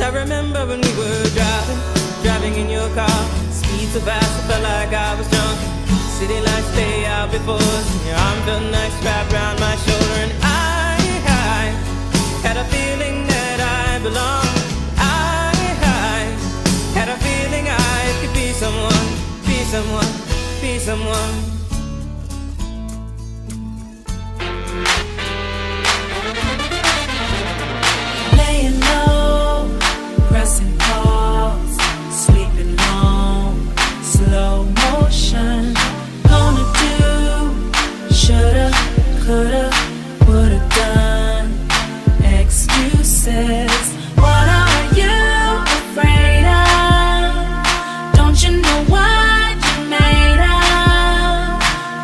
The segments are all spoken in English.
I remember when we were driving in your car. Speed so fast, I felt like I was drunk. City lights lay out before us, and your arm felt nice wrapped around my shoulder. And I had a feeling that I belonged. I had a feeling I could be someone, be someone, be someone. Laying low, pressing pause, sleeping long, slow motion. Gonna do, shoulda, coulda, woulda done. Excuses. What are you afraid of? Don't you know what you're made of?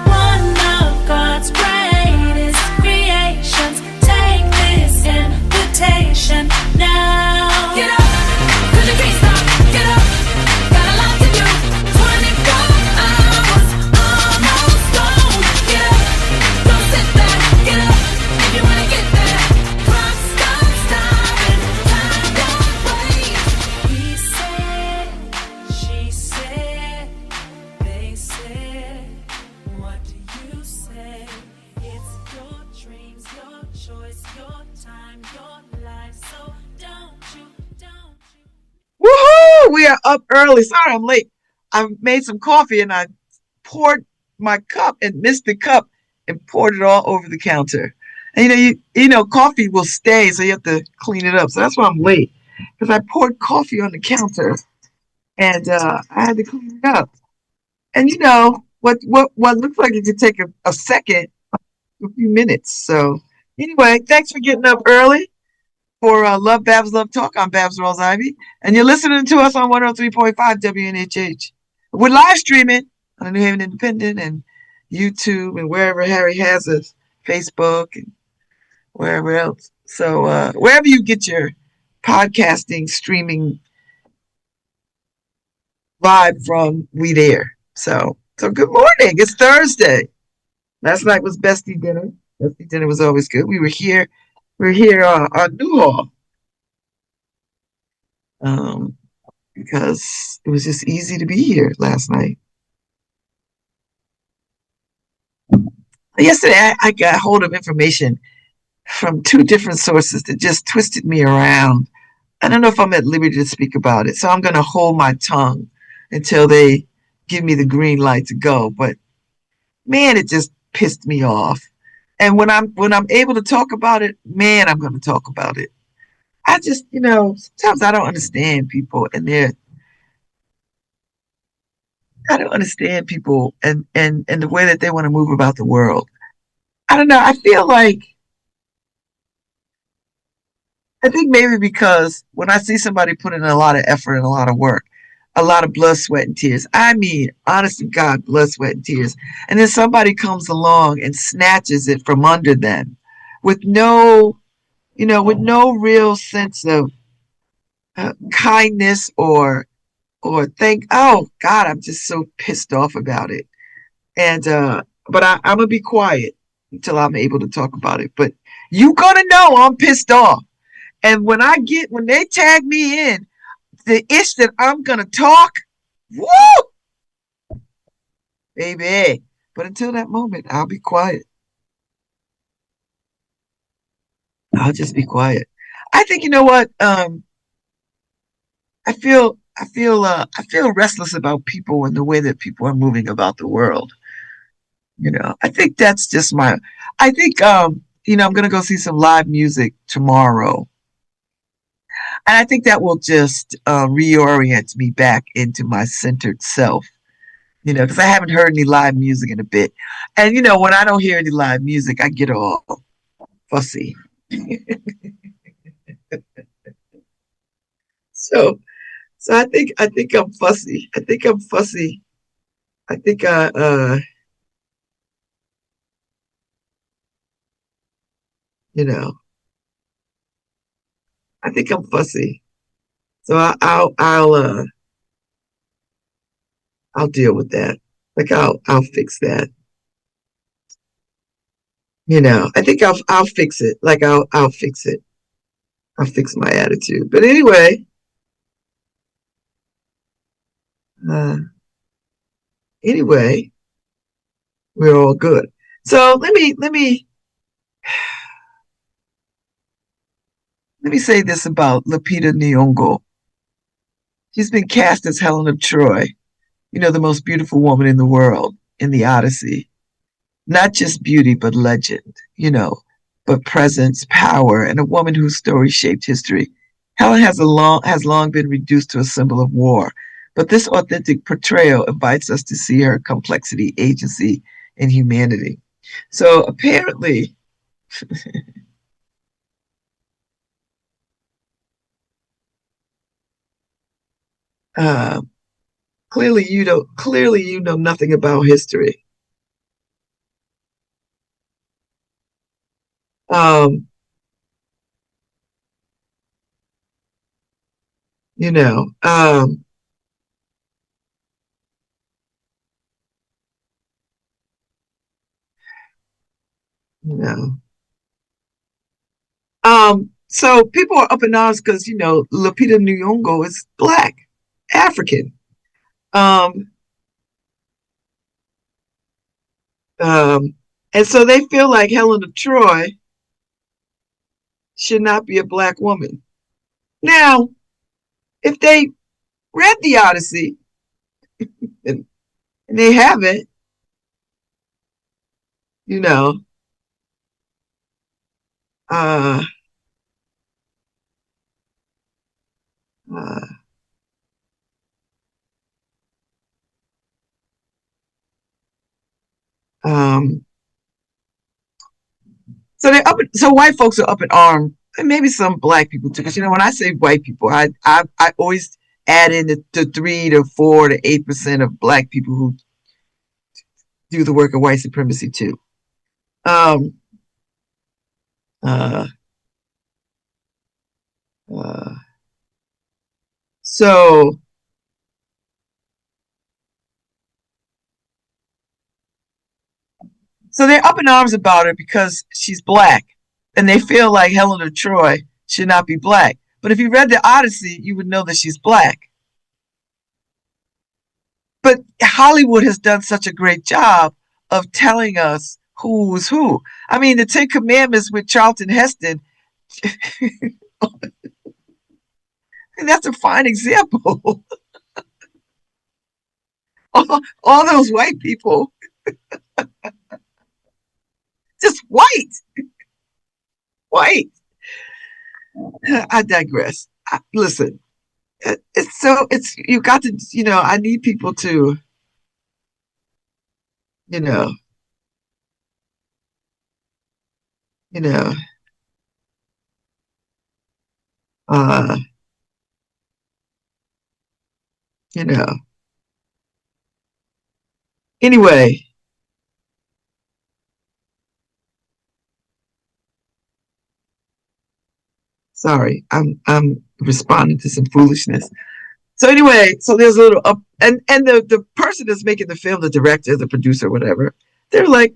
One of God's greatest creations. Take this invitation now. Get up, 'cause you can't stop. Get up, got a lot to do. 24 hours, almost gone. Get up, don't sit back. Get up, if you wanna get there. Clock starts stopping, time don't wait. He said, she said, they said. What do you say? It's your dreams, your choice, your time, your life. So don't you. Woohoo! We are up early. Sorry, I'm late. I made some coffee and I poured my cup and missed the cup and poured it all over the counter. And you know, coffee will stay, so you have to clean it up. So that's why I'm late, because I poured coffee on the counter and I had to clean it up. And you know what looks like it could take a second, a few minutes. So anyway, thanks for getting up early for LoveBabz Love Talk. I'm Babz Rawls-Ivy, and you're listening to us on 103.5 WNHH. We're live streaming on the New Haven Independent and YouTube and wherever Harry has us, Facebook and wherever else. So wherever you get your podcasting, streaming live from, we there. So good morning. It's Thursday. Last night was bestie dinner. Bestie dinner was always good. We're here on Newhall because it was just easy to be here last night. Yesterday, I got hold of information from two different sources that just twisted me around. I don't know if I'm at liberty to speak about it, so I'm going to hold my tongue until they give me the green light to go. But man, it just pissed me off. And when I'm able to talk about it, man, I'm going to talk about it. I just, sometimes I don't understand people and I don't understand people and the way that they want to move about the world. I don't know. I think maybe because when I see somebody put in a lot of effort and a lot of work, a lot of blood, sweat, and tears. I mean, honest to God, blood, sweat, and tears. And then somebody comes along and snatches it from under them with no real sense of kindness or oh God, I'm just so pissed off about it. And but I'm gonna be quiet until I'm able to talk about it. But you gonna know I'm pissed off. And when they tag me in the ish that I'm gonna talk, woo, baby. But until that moment, I'll be quiet. I'll just be quiet. I think you know what? I feel restless about people and the way that people are moving about the world. I think that's just I think I'm gonna go see some live music tomorrow. And I think that will just reorient me back into my centered self, because I haven't heard any live music in a bit. And, when I don't hear any live music, I get all fussy. So I think I'm fussy. I think I'm fussy. I think I think I'm fussy. So I'll deal with that. Like I'll fix that. I think I'll fix it. Like I'll fix it. I'll fix my attitude. But anyway, Uh, anyway, we're all good. So let me say this about Lupita Nyong'o. She's been cast as Helen of Troy, the most beautiful woman in the world in the Odyssey. Not just beauty, but legend, but presence, power, and a woman whose story shaped history. Helen has long been reduced to a symbol of war, but this authentic portrayal invites us to see her complexity, agency, and humanity. So apparently, uh, clearly you know nothing about history. Um, you know, um, you know. So people are up in arms because Lupita Nyong'o is black, African. Um, um, and so they feel like Helen of Troy should not be a black woman. Now, if they read the Odyssey and they haven't, you know, uh, uh, um, so white folks are up in arms, and maybe some black people too. Because when I say white people, I always add in the 3 to 4 to 8% of black people who do the work of white supremacy too. Um, uh, uh, so so they're up in arms about her because she's black, and they feel like Helen of Troy should not be black. But if you read the Odyssey, you would know that she's black. But Hollywood has done such a great job of telling us who's who. I mean, the Ten Commandments with Charlton Heston, and that's a fine example. all those white people, just white. I digress. Listen, it's you got to I need people to you know you know uh you know anyway. Sorry, I'm responding to some foolishness. So anyway, so there's a little up, and the person that's making the film, the director, the producer, whatever, they're like,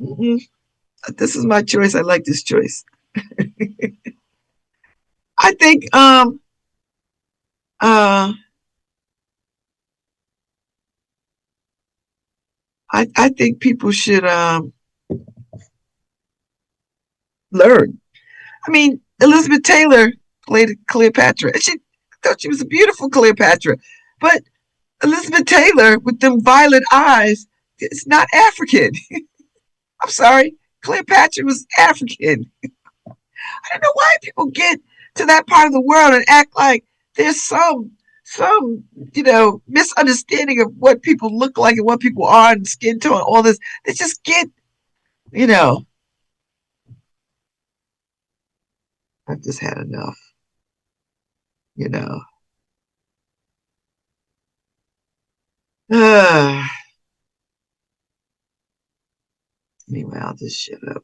this is my choice. I like this choice. I think uh I think people should learn. I mean, Elizabeth Taylor played Cleopatra, and she thought she was a beautiful Cleopatra, but Elizabeth Taylor with them violet eyes is not African. I'm sorry, Cleopatra was African. I don't know why people get to that part of the world and act like there's some misunderstanding of what people look like and what people are and skin tone, all this. They just get, you know, I've just had enough, you know. Uh, anyway, I'll just shut up.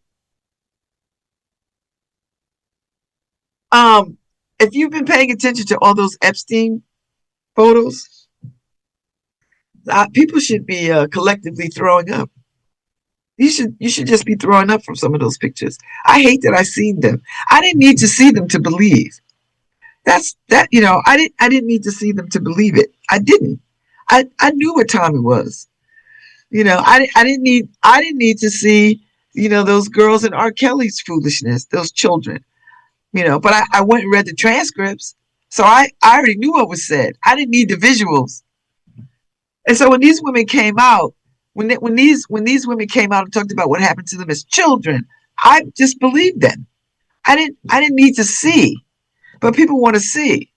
Um, if you've been paying attention to all those Epstein photos, people should be collectively throwing up. You should just be throwing up from some of those pictures. I hate that I seen them. I didn't need to see them to believe. I didn't need to see them to believe it. I didn't. I knew what time it was. I didn't need to see, those girls in R. Kelly's foolishness, those children, but I went and read the transcripts. So I already knew what was said. I didn't need the visuals. And so when these women came out, when these women came out and talked about what happened to them as children, I just believed them. I didn't need to see, but people want to see.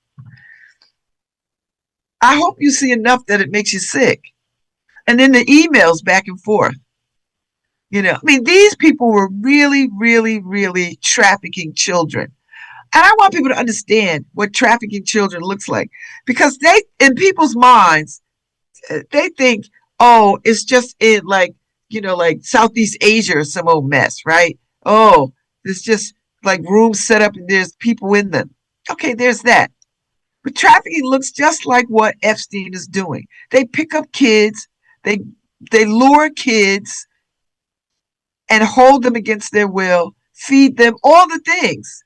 I hope you see enough that it makes you sick. And then the emails back and forth. I mean, these people were really, really, really trafficking children. And I want people to understand what trafficking children looks like, because in people's minds, they think, oh, it's just in like Southeast Asia or some old mess, right? Oh, it's just like rooms set up and there's people in them. Okay, there's that. But trafficking looks just like what Epstein is doing. They pick up kids, they lure kids and hold them against their will, feed them all the things,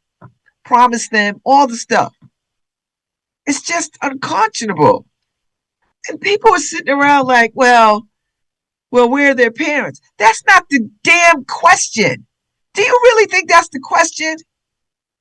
promise them all the stuff. It's just unconscionable. And people are sitting around like, well, where are their parents? That's not the damn question. Do you really think that's the question?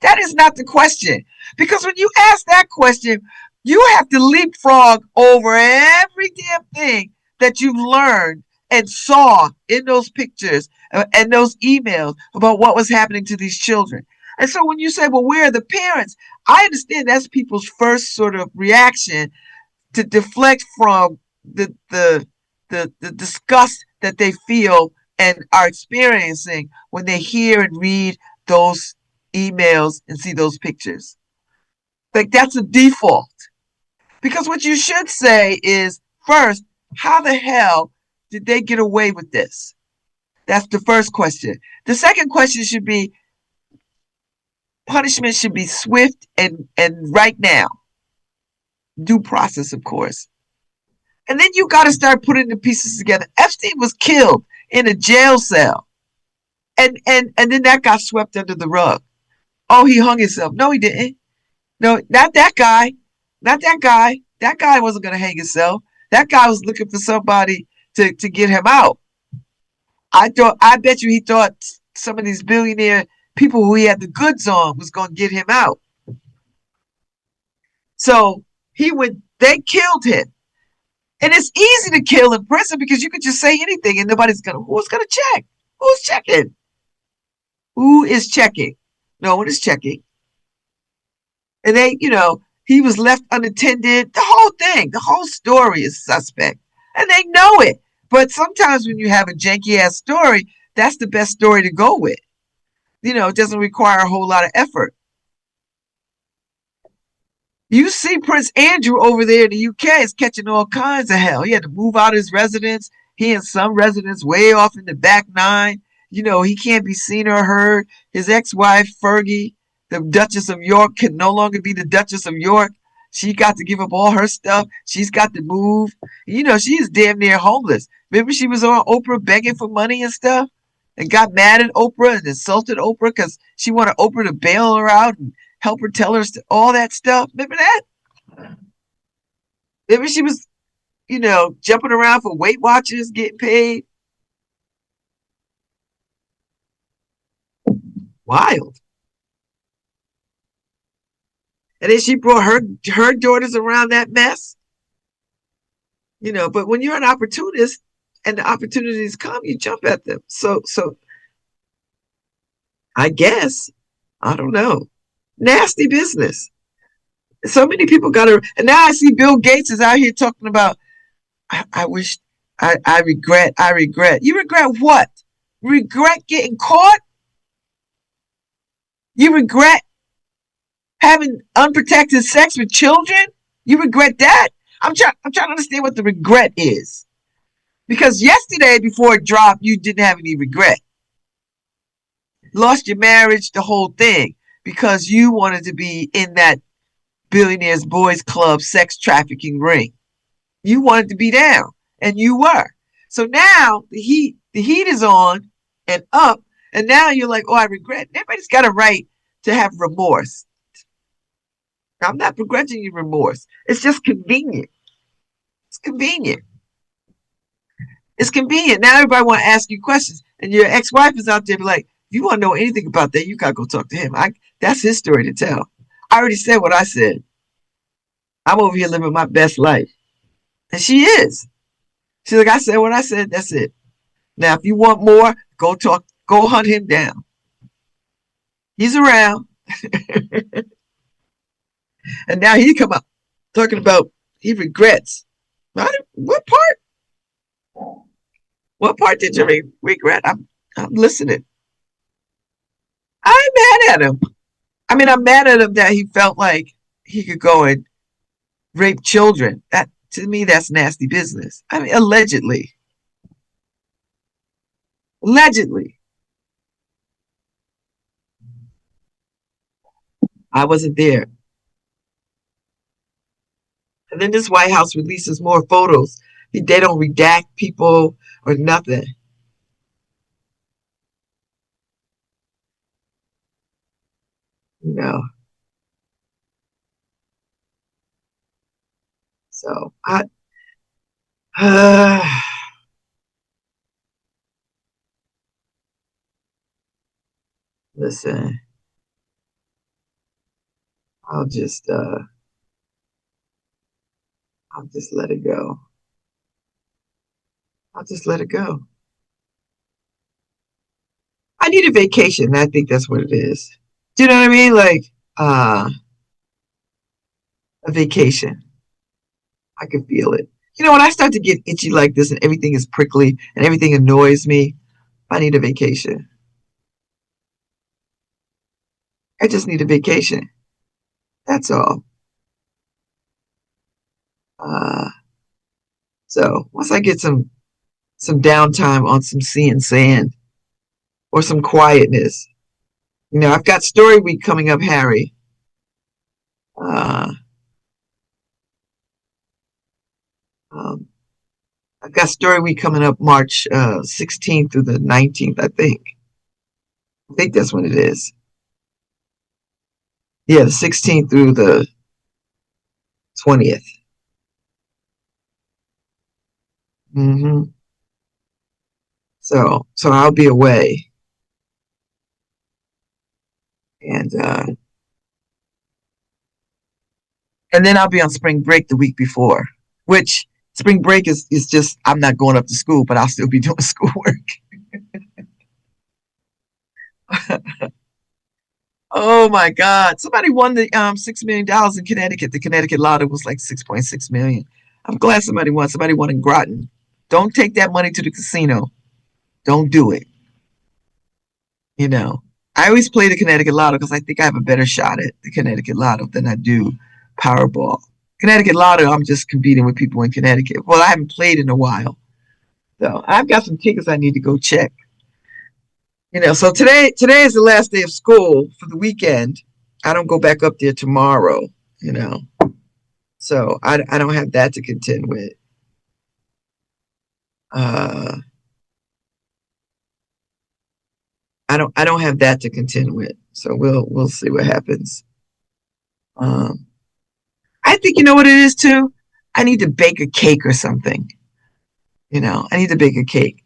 That is not the question. Because when you ask that question, you have to leapfrog over every damn thing that you've learned and saw in those pictures and those emails about what was happening to these children. And so when you say, well, where are the parents? I understand that's people's first sort of reaction to deflect from the disgust that they feel and are experiencing when they hear and read those emails and see those pictures. Like, that's a default. Because what you should say is, first, how the hell did they get away with this? That's the first question. The second question should be, punishment should be swift and right now. Due process, of course. And then you got to start putting the pieces together. Epstein was killed in a jail cell. And then that got swept under the rug. Oh, he hung himself. No, he didn't. No, not that guy. Not that guy. That guy wasn't going to hang himself. That guy was looking for somebody to get him out. I bet you he thought some of these billionaire people who he had the goods on was going to get him out. So they killed him. And it's easy to kill in prison because you could just say anything and who's going to check? Who's checking? Who is checking? No one is checking. And he was left unattended. The whole thing, the whole story is suspect. And they know it. But sometimes when you have a janky ass story, that's the best story to go with. It doesn't require a whole lot of effort. You see Prince Andrew over there in the UK is catching all kinds of hell. He had to move out his residence. He and some residents way off in the back nine. He can't be seen or heard. His ex-wife, Fergie, the Duchess of York, can no longer be the Duchess of York. She got to give up all her stuff. She's got to move. She's damn near homeless. Remember she was on Oprah begging for money and stuff and got mad at Oprah and insulted Oprah because she wanted Oprah to bail her out and help her tell her all that stuff. Remember that? Remember she was, jumping around for Weight Watchers, getting paid. Wild. And then she brought her daughters around that mess. But when you're an opportunist and the opportunities come, you jump at them. So I guess, I don't know. Nasty business. So many people and now I see Bill Gates is out here talking about, I wish, I regret. You regret what? Regret getting caught? You regret having unprotected sex with children? You regret that? I'm trying to understand what the regret is. Because yesterday, before it dropped, you didn't have any regret. Lost your marriage, the whole thing, because you wanted to be in that billionaires boys club sex trafficking ring. You wanted to be down, and you were. So now the heat is on and up, and now you're like, oh, I regret. Everybody's got a right to have remorse. I'm not begrudging you remorse. It's just convenient. It's convenient. It's convenient. Now everybody want to ask you questions, and your ex-wife is out there be like, if you want to know anything about that, you gotta go talk to him. That's his story to tell. I already said what I said. I'm over here living my best life. And she is. She's like, I said what I said, that's it. Now, if you want more, go hunt him down. He's around. And now he come up talking about he regrets. What part? What part did you regret? I'm listening. I'm mad at him. I mean, I'm mad at him that he felt like he could go and rape children. That, to me, that's nasty business. I mean, allegedly. Allegedly. I wasn't there. And then this White House releases more photos. They don't redact people or nothing. You know. So listen. I'll just let it go. I'll just let it go. I need a vacation. I think that's what it is. Do you know what I mean? Like a vacation. I can feel it. You know, when I start to get itchy like this and everything is prickly and everything annoys me, I need a vacation. I just need a vacation. That's all. So once I get some downtime on some sea and sand or some quietness, you know, I've got Story Week coming up, Harry. I've got Story Week coming up March 16th through the 19th, I think. I think that's when it is. Yeah, the 16th through the 20th. Mm-hmm. So I'll be away. And then I'll be on spring break the week before, which spring break is just, I'm not going up to school, but I'll still be doing schoolwork. Oh my God. Somebody won the $6 million in Connecticut. The Connecticut lotto was like 6.6 million. I'm glad somebody won. Somebody won in Groton. Don't take that money to the casino. Don't do it. You know, I always play the Connecticut lotto because I think I have a better shot at the Connecticut lotto than I do Powerball. Connecticut lotto, I'm just competing with people in Connecticut. Well, I haven't played in a while. So I've got some tickets I need to go check. You know, so today is the last day of school for the weekend. I don't go back up there tomorrow, you know. So I don't have that to contend with. I don't have that to contend with. So we'll see what happens. I think you know what it is too. I need to bake a cake or something. You know, I need to bake a cake.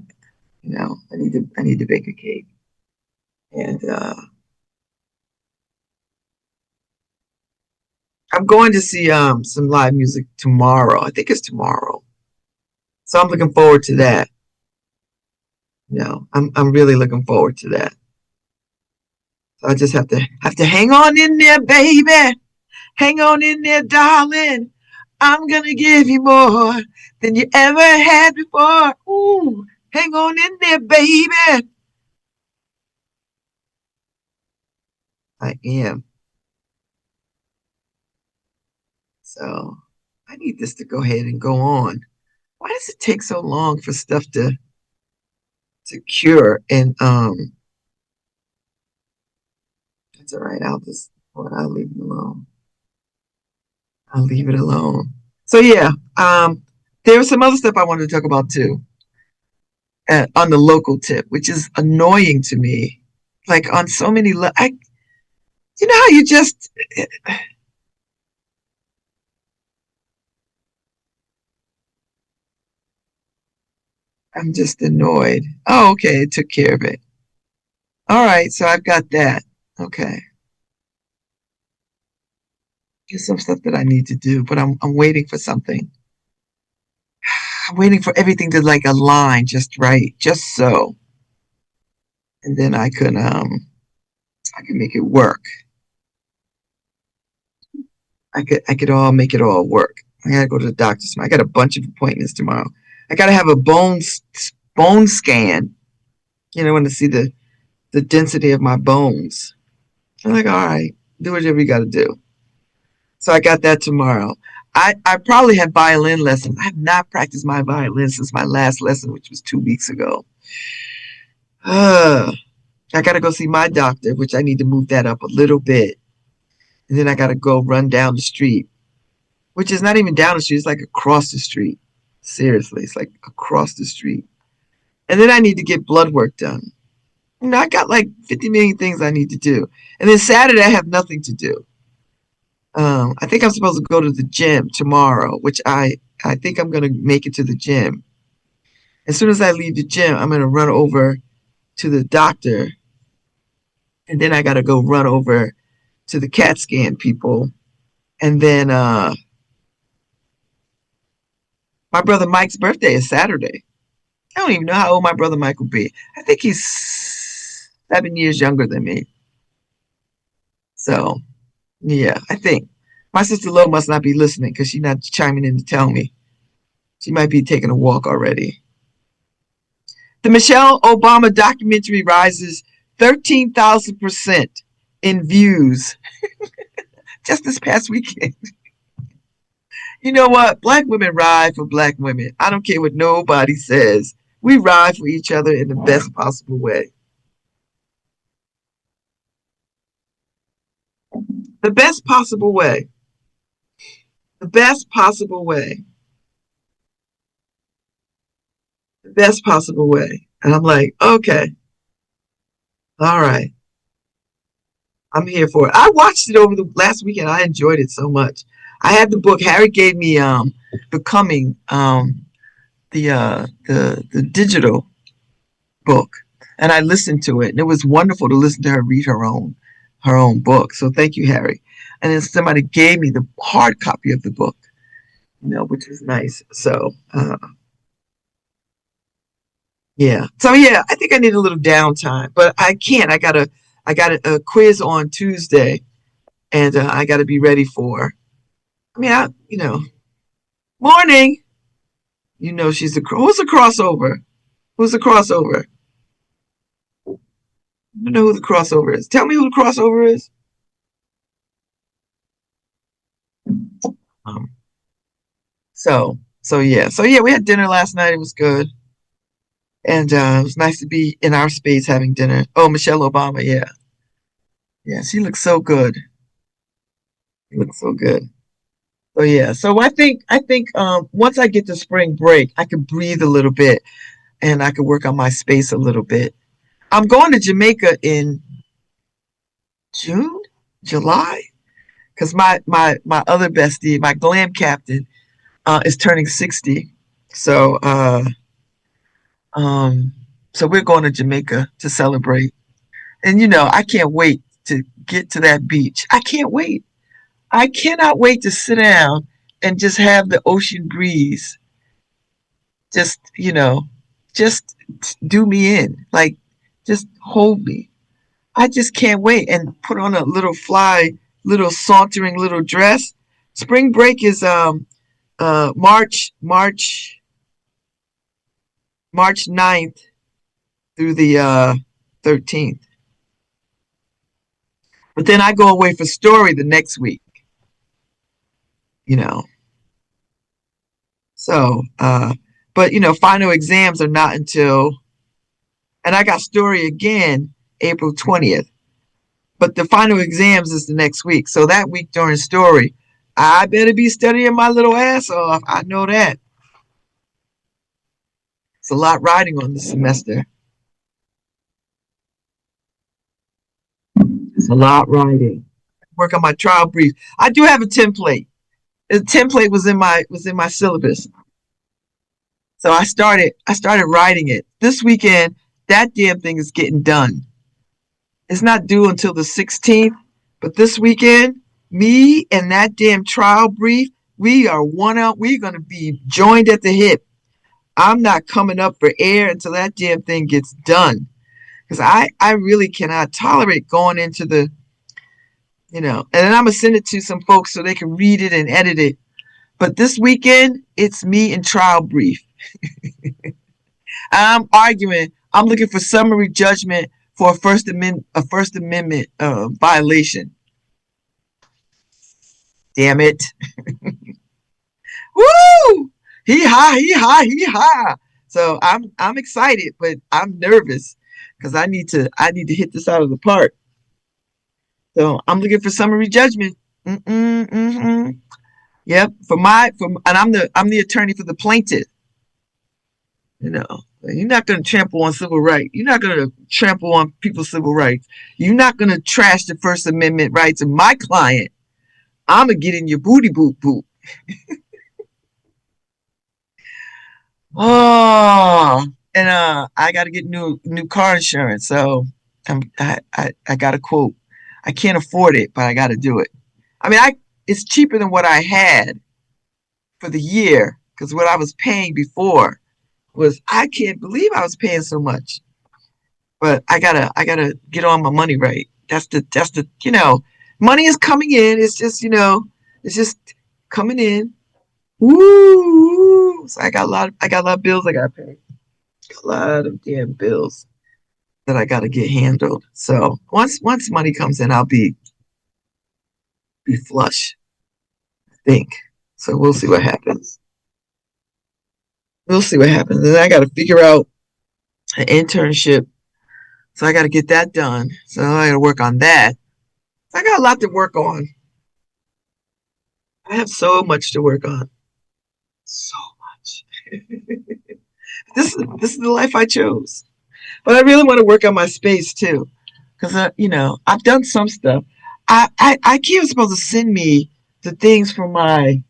You know, I need to bake a cake. And I'm going to see some live music tomorrow. I think it's tomorrow. So I'm looking forward to that. You know, I'm really looking forward to that. So I just have to hang on in there, baby. Hang on in there, darling. I'm gonna give you more than you ever had before. Ooh, hang on in there, baby. I am. So I need this to go ahead and go on. Why does it take so long for stuff to cure? And that's all right. I'll leave it alone. I'll leave it alone. So yeah, there was some other stuff I wanted to talk about too. On the local tip, which is annoying to me, like on so many. You know how you just. I'm just annoyed. Oh, okay, it took care of it. All right, so I've got that. Okay. There's some stuff that I need to do, but I'm waiting for something. I'm waiting for everything to like align just right, just so. And then I can make it work. I could all make it all work. I gotta go to the doctor tomorrow. I got a bunch of appointments tomorrow. I gotta have a bone scan, want to see the density of my bones. I'm like, all right, do whatever you gotta do. So I got that tomorrow. I probably have violin lessons. I have not practiced my violin since my last lesson, which was 2 weeks ago. I got to go see my doctor, which I need to move that up a little bit. And then I got to go run down the street, which is not even down the street. It's like across the street. Seriously, it's like across the street. And then I need to get blood work done. I got like 50 million things I need to do. And then Saturday, I have nothing to do. I think I'm supposed to go to the gym tomorrow, which I think I'm going to make it to the gym. As soon as I leave the gym, I'm going to run over to the doctor. And then I got to go run over to the CAT scan people. And then my brother Mike's birthday is Saturday. I don't even know how old my brother Mike will be. I think he's 7 years younger than me. So, yeah, I think. My sister Lo must not be listening because she's not chiming in to tell me. She might be taking a walk already. The Michelle Obama documentary rises 13,000% in views just this past weekend. You know what? Black women ride for black women. I don't care what nobody says. We ride for each other in the best possible way. The best possible way. The best possible way. The best possible way. And I'm like, okay. All right. I'm here for it. I watched it over the last weekend. I enjoyed it so much. I had the book. Harry gave me Becoming, the digital book, and I listened to it, and it was wonderful to listen to her read her own book. So thank you, Harry. And then somebody gave me the hard copy of the book, which was nice. So yeah. So yeah, I think I need a little downtime, but I can't. I got a quiz on Tuesday, and I got to be ready for. Morning. She's who's a crossover? Who's the crossover? I don't know who the crossover is. Tell me who the crossover is. So yeah, we had dinner last night. It was good. And it was nice to be in our space having dinner. Oh, Michelle Obama, yeah. Yeah, she looks so good. She looks so good. So yeah, so I think once I get to spring break, I can breathe a little bit and I can work on my space a little bit. I'm going to Jamaica in June, July, because my other bestie, my glam captain, is turning 60. So so we're going to Jamaica to celebrate. And I can't wait to get to that beach. I can't wait. I cannot wait to sit down and just have the ocean breeze. Just do me in. Like, just hold me. I just can't wait. And put on a little sauntering little dress. Spring break is March 9th through the 13th. But then I go away for Story the next week. So, but final exams are not until, and I got Story again April 20th. But the final exams is the next week. So that week during Story, I better be studying my little ass off. I know that. It's a lot riding on this semester. It's a lot riding. Work on my trial brief. I do have a template. The template was in my syllabus. So I started writing it. This weekend, that damn thing is getting done. It's not due until the 16th, but this weekend, me and that damn trial brief, we are one out. We're going to be joined at the hip. I'm not coming up for air until that damn thing gets done. Because I really cannot tolerate going into the, and then I'm going to send it to some folks so they can read it and edit it. But this weekend, it's me and trial brief. I'm arguing. I'm looking for summary judgment for a First Amendment violation. Damn it. Woo! Hee-haw, hee-haw, hee-haw. So I'm excited, but I'm nervous because I need to hit this out of the park. So I'm looking for summary judgment. Yep, and I'm the attorney for the plaintiff. You're not going to trample on civil rights. You're not going to trample on people's civil rights. You're not going to trash the First Amendment rights of my client. I'm going to get in your booty boot boot. Oh, and I got to get new car insurance. So I got a quote. I can't afford it, but I got to do it. I mean, it's cheaper than what I had for the year, because what I was paying before was, I can't believe I was paying so much. But I gotta get on my money right. That's the money is coming in. It's just it's just coming in. Woo! So I got a lot of bills I gotta pay. A lot of damn bills that I gotta get handled. So once money comes in, I'll be flush, I think. So we'll see what happens. We'll see what happens. And I got to figure out an internship. So I got to get that done. So I got to work on that. I got a lot to work on. I have so much to work on. So much. This is the life I chose. But I really want to work on my space too. Because, I've done some stuff. IKEA was supposed to send me the things for my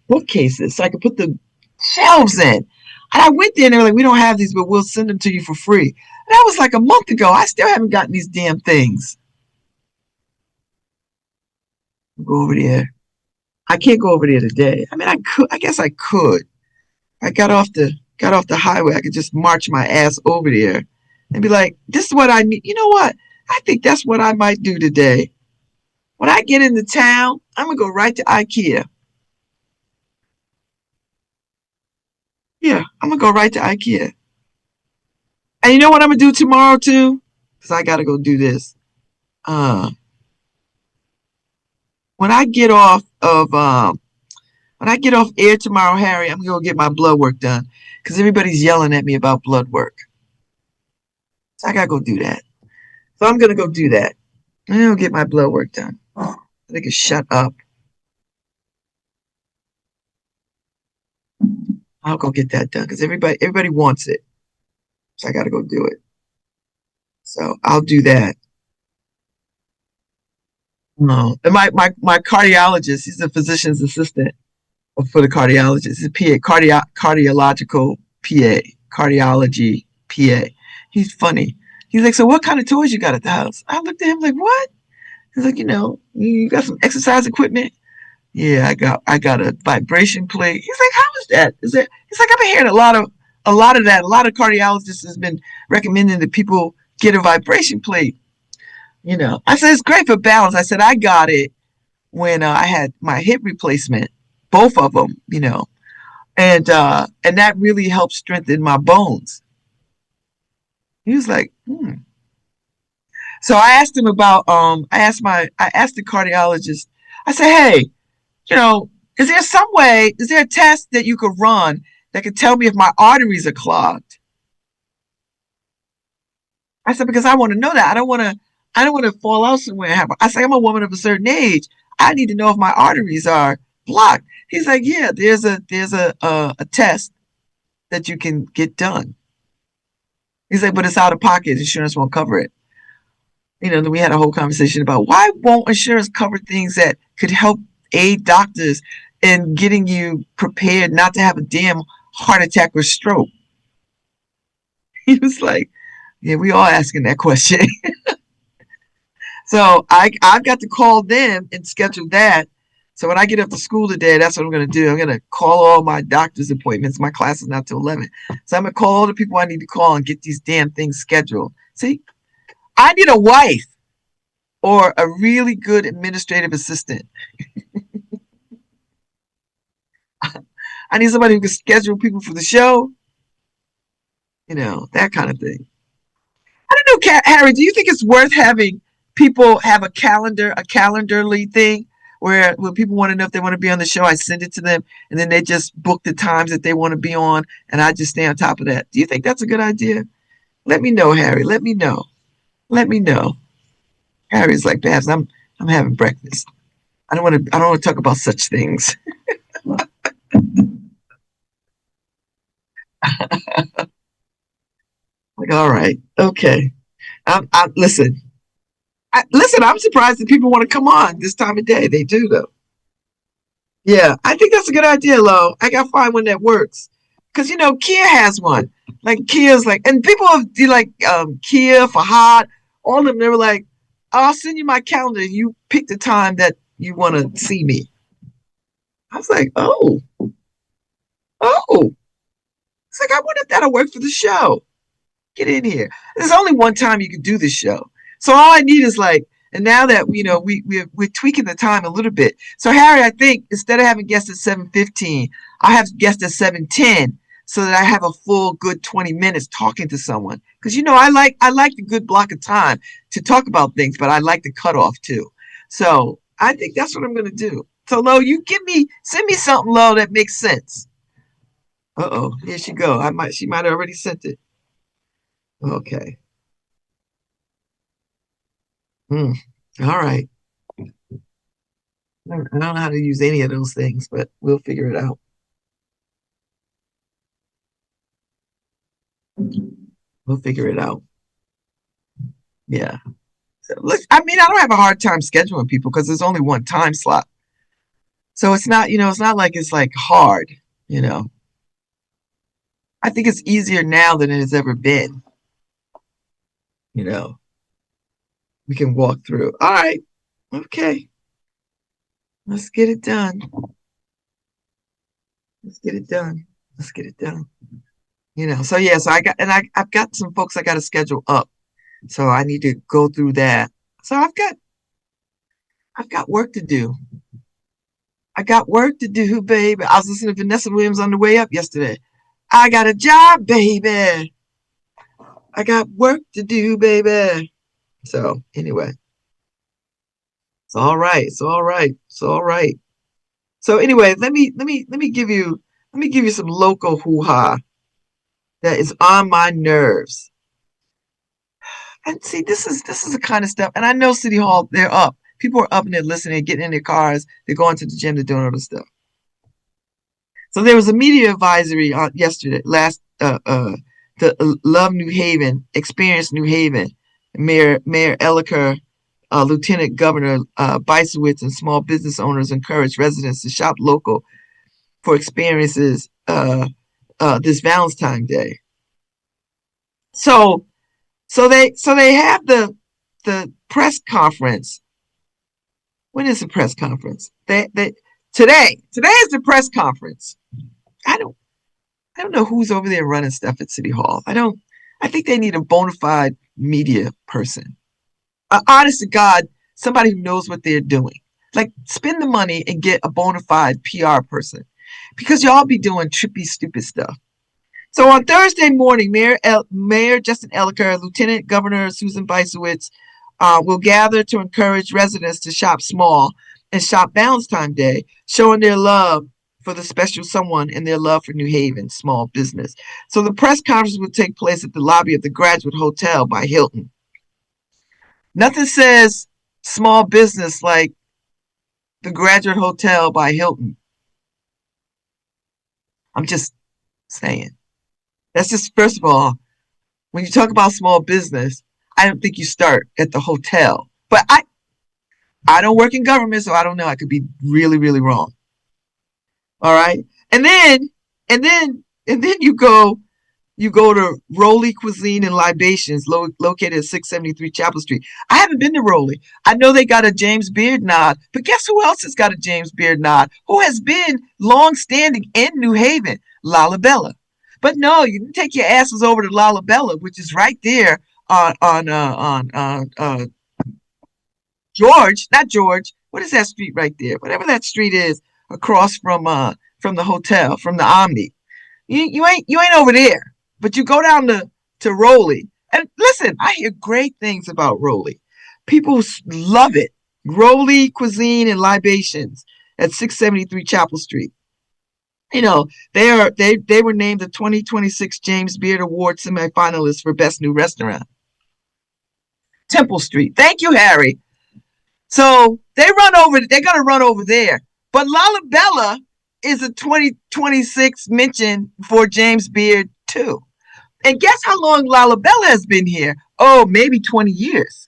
bookcases so I could put the shelves in. And I went there and they were like, we don't have these, but we'll send them to you for free. And that was like a month ago. I still haven't gotten these damn things. I'll go over there. I can't go over there today. I mean, I guess I could. I got off the highway. I could just march my ass over there and be like, this is what I need. You know what? I think that's what I might do today. When I get into town, I'm going to go right to IKEA. Yeah, I'm going to go right to IKEA. And you know what I'm going to do tomorrow too? Because I got to go do this. When I get off air tomorrow, Harry, I'm going to go get my blood work done. Because everybody's yelling at me about blood work. So I got to go do that. So I'm going to go do that. I'm going to get my blood work done. They can shut up. I'll go get that done because everybody wants it. So I got to go do it. So I'll do that. No. And my cardiologist, he's a physician's assistant for the cardiologist. He's a PA, cardiological PA, cardiology PA. He's funny. He's like, so what kind of toys you got at the house? I looked at him like, what? He's like, you got some exercise equipment? Yeah, I got a vibration plate. He's like, how is that? He's like, I've been hearing a lot of that. A lot of cardiologists has been recommending that people get a vibration plate. I said, it's great for balance. I said, I got it when I had my hip replacement, both of them, and that really helped strengthen my bones. He was like, So I asked him about, I asked the cardiologist, I said, hey, is there a test that you could run that could tell me if my arteries are clogged? I said, because I want to know that. I don't want to fall out somewhere. I said, I'm a woman of a certain age. I need to know if my arteries are blocked. He's like, yeah, there's a test that you can get done. He's like, but it's out of pocket. Insurance won't cover it. Then we had a whole conversation about why won't insurance cover things that could help aid doctors in getting you prepared not to have a damn heart attack or stroke? He was like, yeah, we all asking that question. So I've got to call them and schedule that. So when I get up to school today, that's what I'm going to do. I'm going to call all my doctor's appointments. My class is not till 11. So I'm going to call all the people I need to call and get these damn things scheduled. See, I need a wife or a really good administrative assistant. I need somebody who can schedule people for the show, that kind of thing. I don't know, Harry, do you think it's worth having people have a calendarly thing where when people want to know if they want to be on the show, I send it to them and then they just book the times that they want to be on and I just stay on top of that. Do you think that's a good idea? Let me know, Harry. Let me know. Let me know. Harry's like, Babz, I'm having breakfast. I don't want to talk about such things. Like, all right, okay. Listen. I'm surprised that people want to come on this time of day. They do, though. Yeah, I think that's a good idea, Lo. I gotta find one that works. Because, Kia has one. Like, Kia's like, and people do like Kia, Fahad, all of them, they were like, I'll send you my calendar. You pick the time that you want to see me. I was like, oh. It's like, I wonder if that'll work for the show. Get in here. There's only one time you can do this show. So all I need is like, and now that we're tweaking the time a little bit. So Harry, I think instead of having guests at 7:15, I have guests at 7:10, so that I have a full good 20 minutes talking to someone. Because I like the good block of time to talk about things, but I like the cutoff too. So I think that's what I'm gonna do. So Lo, send me something, Lo, that makes sense. Here she go. She might have already sent it. Okay. All right. I don't know how to use any of those things, but we'll figure it out. We'll figure it out. Yeah. So, look, I don't have a hard time scheduling people because there's only one time slot. So it's not, it's not like it's like hard, I think it's easier now than it has ever been. We can walk through. All right. Okay. Let's get it done. Let's get it done. Let's get it done. So yeah, so I've got some folks I got to schedule up. So I need to go through that. So I've got work to do. I got work to do, baby. I was listening to Vanessa Williams on the way up yesterday. I got a job, baby. I got work to do, baby. So anyway, it's all right. It's all right. It's all right. So anyway, let me give you some local hoo-ha that is on my nerves. And see, this is the kind of stuff. And I know City Hall, they're up. People are up and they're listening, getting in their cars, they're going to the gym, they're doing all this stuff. So there was a media advisory yesterday, the Love New Haven, Experience New Haven, Mayor Elicker, Lieutenant Governor Bisowitz, and small business owners encourage residents to shop local for experiences this Valentine's Day. So they have the press conference. When is the press conference? Today is the press conference. I don't know who's over there running stuff at City Hall. I think they need a bona fide media person. Honest to God, somebody who knows what they're doing. Like, spend the money and get a bona fide PR person, because y'all be doing trippy, stupid stuff. So on Thursday morning, Mayor Justin Elicker, Lieutenant Governor Susan Bisowitz will gather to encourage residents to shop small and shop Valentine's Day, showing their love for the special someone and their love for New Haven small business. So the press conference will take place at the lobby of the Graduate Hotel by Hilton. Nothing says small business like the Graduate Hotel by Hilton. I'm just saying. That's just, first of all, when you talk about small business, I don't think you start at the hotel. But I don't work in government, so I don't know. I could be really, really wrong. All right. And then And then you go to Rowley Cuisine and Libations, located at 673 Chapel Street. I haven't been to Rowley. I know they got a James Beard nod, but guess who else has got a James Beard nod? Who has been long-standing in New Haven? Lalabella. But no, you didn't take your asses over to Lalabella, which is right there on George, not George. What is that street right there? Whatever that street is, across from the hotel, from the Omni. You ain't over there, but you go down to Rowley. And listen, I hear great things about Rowley. People love it. Rowley Cuisine and Libations at 673 Chapel Street. They were named the 2026 James Beard Award semifinalists for Best New Restaurant. Temple Street. Thank you, Harry. So they're gonna run over there. But Lalabella is a 2026 mention for James Beard too. And guess how long Lalabella has been here? Oh, maybe 20 years.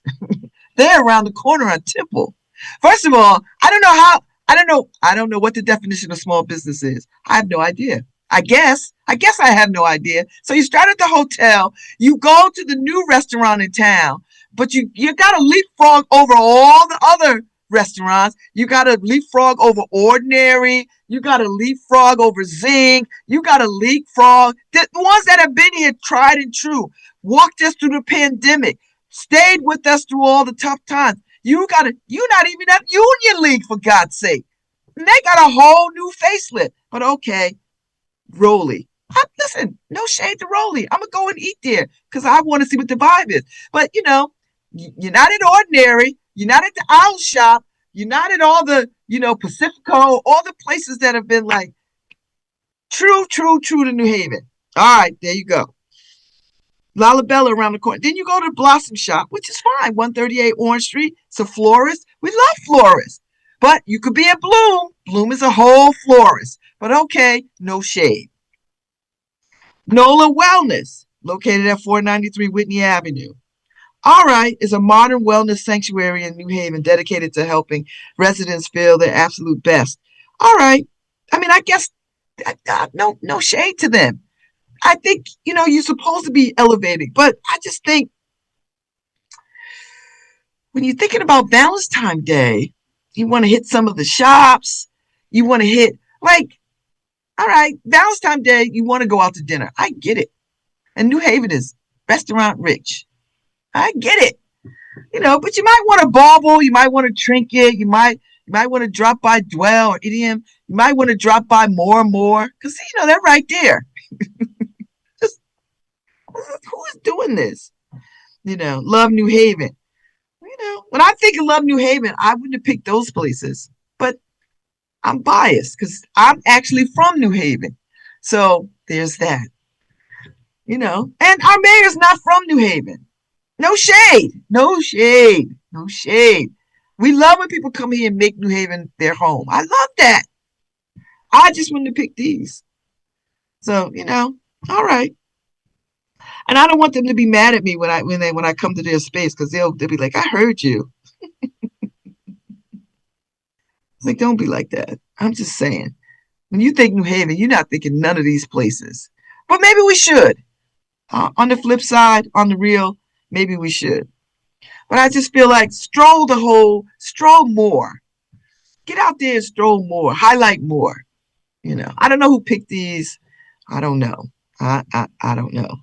They're around the corner on Temple. First of all, I don't know what the definition of small business is. I have no idea. I guess I have no idea. So you start at the hotel, you go to the new restaurant in town, but you got to leapfrog over all the other restaurants. You got to leapfrog over Ordinary. You got to leapfrog over Zing. You got to leapfrog the ones that have been here, tried and true, walked us through the pandemic, stayed with us through all the tough times. You're not even at Union League, for God's sake. And they got a whole new facelift. But okay, Rowley. Listen, no shade to Rowley. I'm gonna go and eat there because I want to see what the vibe is. But you're not at Ordinary. You're not at the Owl Shop. You're not at all the, Pacifico, all the places that have been like true to New Haven. All right, there you go. Lalabella around the corner. Then you go to Blossom Shop, which is fine. 138 Orange Street. It's a florist. We love florists. But you could be at Bloom. Bloom is a whole florist. But okay, no shade. NOLA Wellness, located at 493 Whitney Avenue. All right, is a modern wellness sanctuary in New Haven dedicated to helping residents feel their absolute best. All right. I mean, I guess no shade to them. I think, you're supposed to be elevating, but I just think when you're thinking about Valentine's Day, you want to hit some of the shops. You want to hit, all right, Valentine's Day, you want to go out to dinner. I get it. And New Haven is restaurant rich. I get it. But you might want to bauble. You might want to trinket. You might want to drop by Dwell or Idiom. You might want to drop by More and More because, they're right there. Just who is doing this? Love New Haven. When I think of Love New Haven, I wouldn't have picked those places. But I'm biased because I'm actually from New Haven. So there's that. And our mayor's not from New Haven. No shade. We love when people come here and make New Haven their home. I love that. I just wouldn't have picked these. So, all right. And I don't want them to be mad at me when I come to their space because they'll be like, I heard you. It's like, don't be like that. I'm just saying. When you think New Haven, you're not thinking none of these places. But maybe we should. On the flip side, on the real, maybe we should. But I just feel like stroll more. Get out there and stroll more. Highlight more. I don't know who picked these. I don't know. I don't know.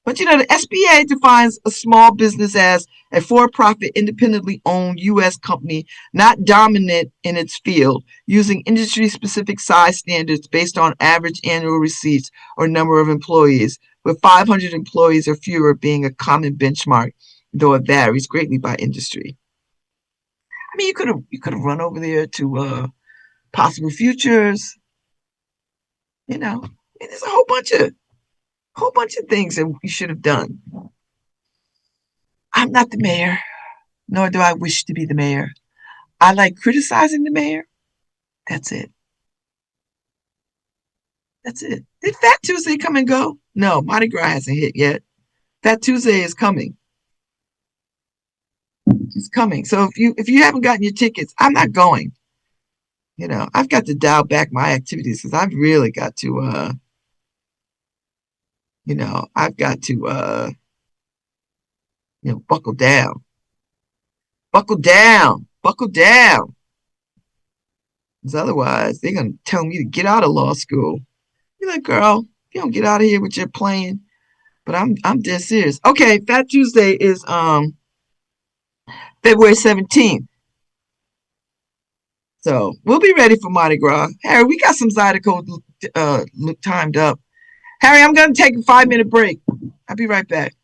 But the SBA defines a small business as a for-profit, independently owned U.S. company not dominant in its field, using industry-specific size standards based on average annual receipts or number of employees, with 500 employees or fewer being a common benchmark, though it varies greatly by industry. I mean, you could have run over there to Possible Futures. There's a whole bunch of things that you should have done. I'm not the mayor, nor do I wish to be the mayor. I like criticizing the mayor. That's it. Did Fat Tuesday come and go? No, Mardi Gras hasn't hit yet. Fat Tuesday is coming. It's coming. So if you haven't gotten your tickets, I'm not going. I've got to dial back my activities because I've really got to I've got to buckle down. Buckle down. Buckle down. Because otherwise they're gonna tell me to get out of law school. You're like, girl, you don't get out of here with your playing. But I'm dead serious. Okay, Fat Tuesday is February 17th. So we'll be ready for Mardi Gras. Harry, we got some Zydeco timed up. Harry, I'm gonna take a 5-minute break. I'll be right back.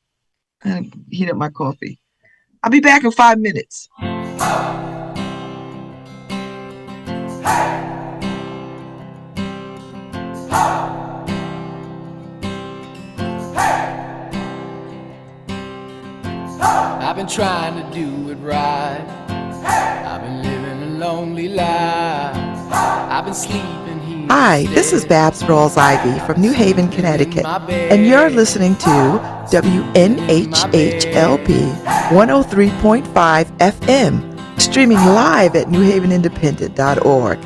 I'm gonna heat up my coffee. I'll be back in 5 minutes. I've been trying to do it right. I've been living a lonely life. I've been sleeping here. Hi, this is Babz Rawls-Ivy from New Haven, Connecticut, and you're listening to WNHHLP 103.5 FM, streaming live at newhavenindependent.org.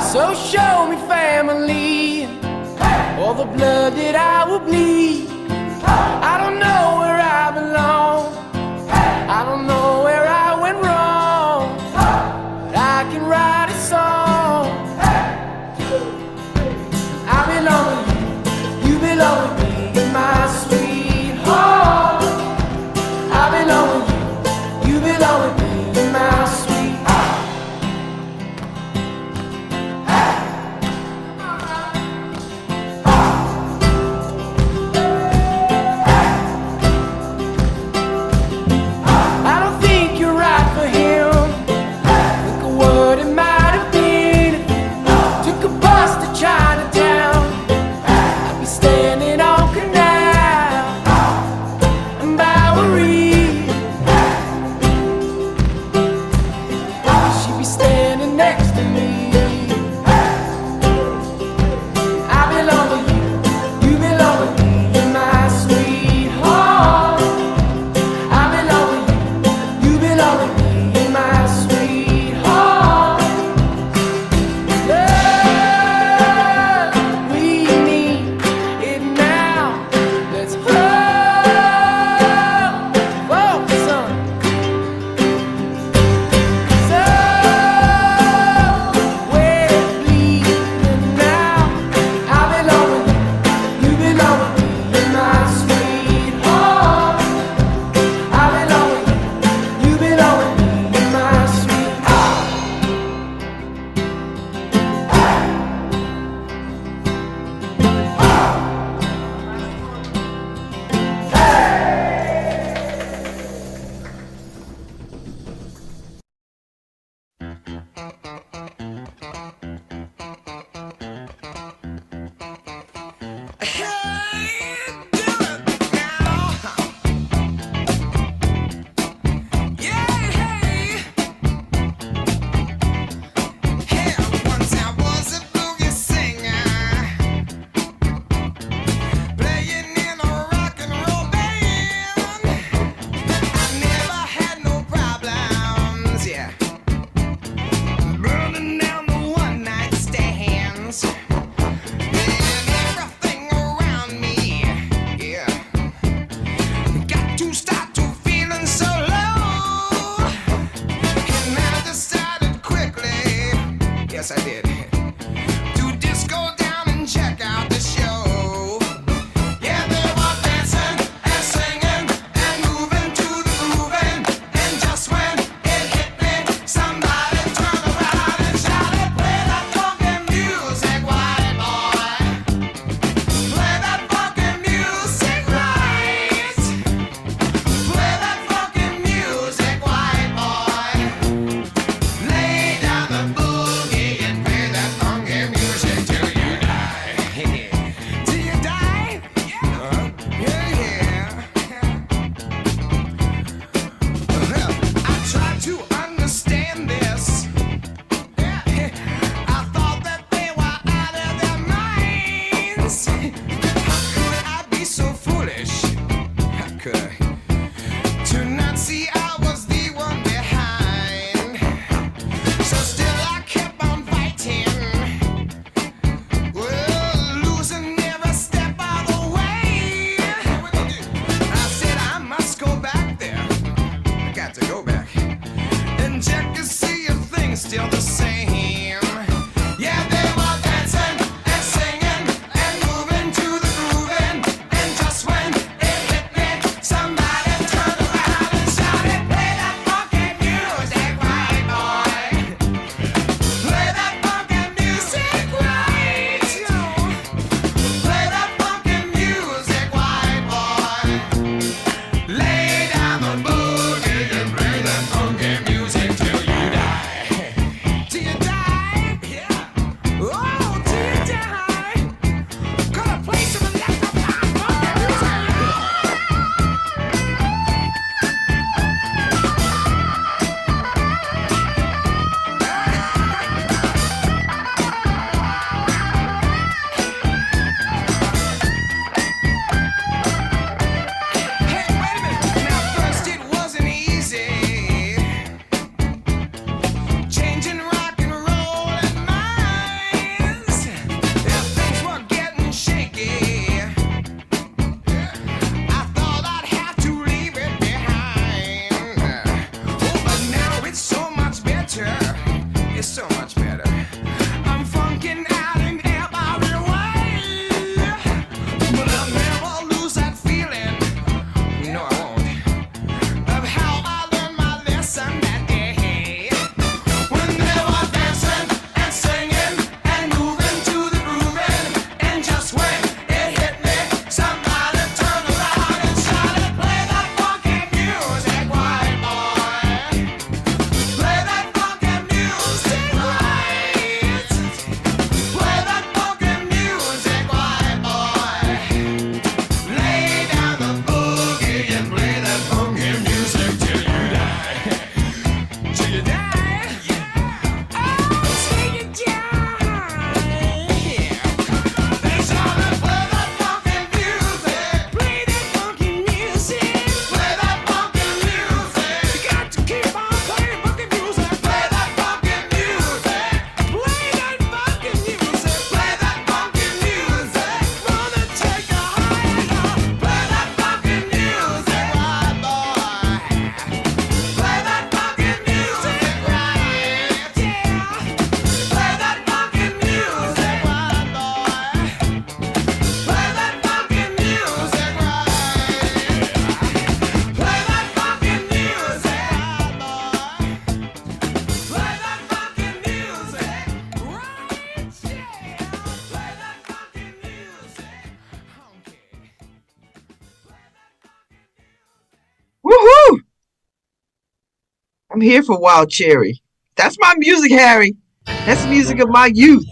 So show me family, all the blood that I will bleed. I don't know where I belong, I don't know where I went wrong, but I can write a song. I belong with you, you belong with me, you're my sweetheart. I belong with you, you belong with me, you're my sweetheart. Play down the boogie and to go back and check to see if things still the same. Yeah, they were dancing and singing and moving to the grooving, and just when it hit me, somebody turned around and shouted, "Play that funky music, right, boy? Play that funky music, right? Play that funky music, white boy. Lay down the boogie and play that funky music till you die. Till you die, yeah. Oh, till you die. Gonna play some electrified funky music. Hey, wait a minute. Now, first it wasn't easy. Changing rock and roll and minds. If things were getting shaky, I thought I'd have to leave it behind. Oh, but now it's so much better. It's so much better. I'm funking out in every way. But I'll never lose that feeling. No, I won't. Of how I learned my lesson that day. When they were dancing and singing and moving to the grooving, and just when it hit me, somebody turned around and shouted, "Play that funky music, white boy. Play that funky music, right? Play that funky music, white boy. Lay down the boogie and play that funky music till you die. Till you die. Oh, till you die. They shouted, "Play that funky music. Play that funky music. Play that funky music. You got to keep on playing funky music. Play that funky music. Play that funky music. Play that funky music. Wanna take a higher. Play that funky music, right, boy. Play that funky music, right? Yeah. Play that funky music, right, boy. Play that funky music, right? Play that funky music, right, boy. Play that funky music, right? Yeah. Play that funky music. Okay. Woohoo! I'm here for Wild Cherry. That's my music, Harry. That's the music of my youth.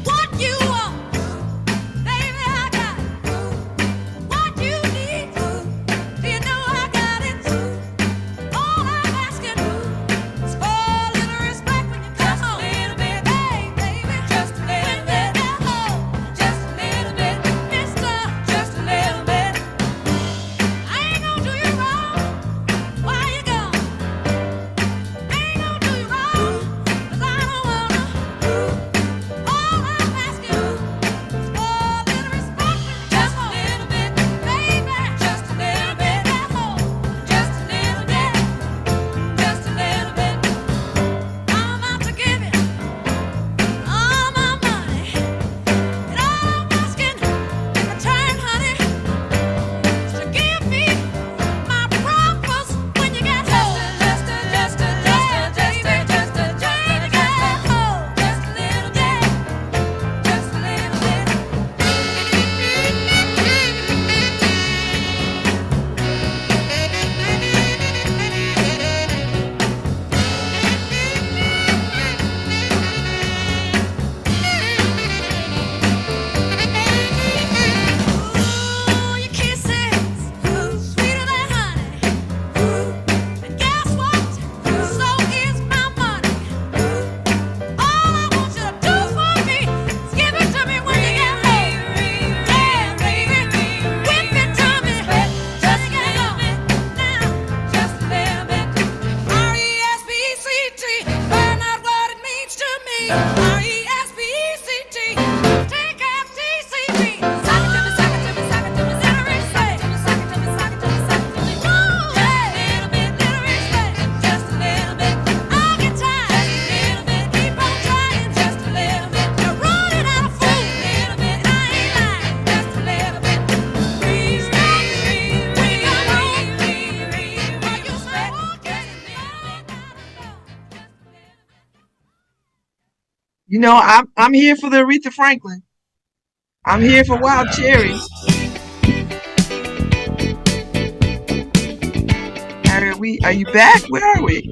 What you want, baby, I got it. What you need, do you know I got it? All I'm asking is for a little respect when you come home. Just a little bit, hey, baby, just a little bit. Just a little bit, mister, just a little bit. I ain't gonna do you wrong. Why you I'm here for the Aretha Franklin. I'm here for Wild Cherry. Harry, are you back? Where are we?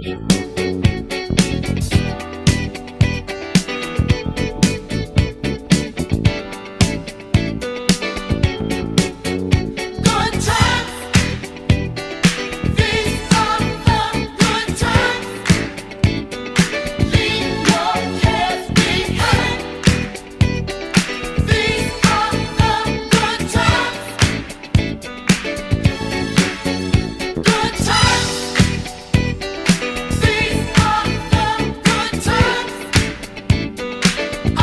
Good times, these are the good times. Leave your cares behind. These are the good times. Good times. These are the good times. A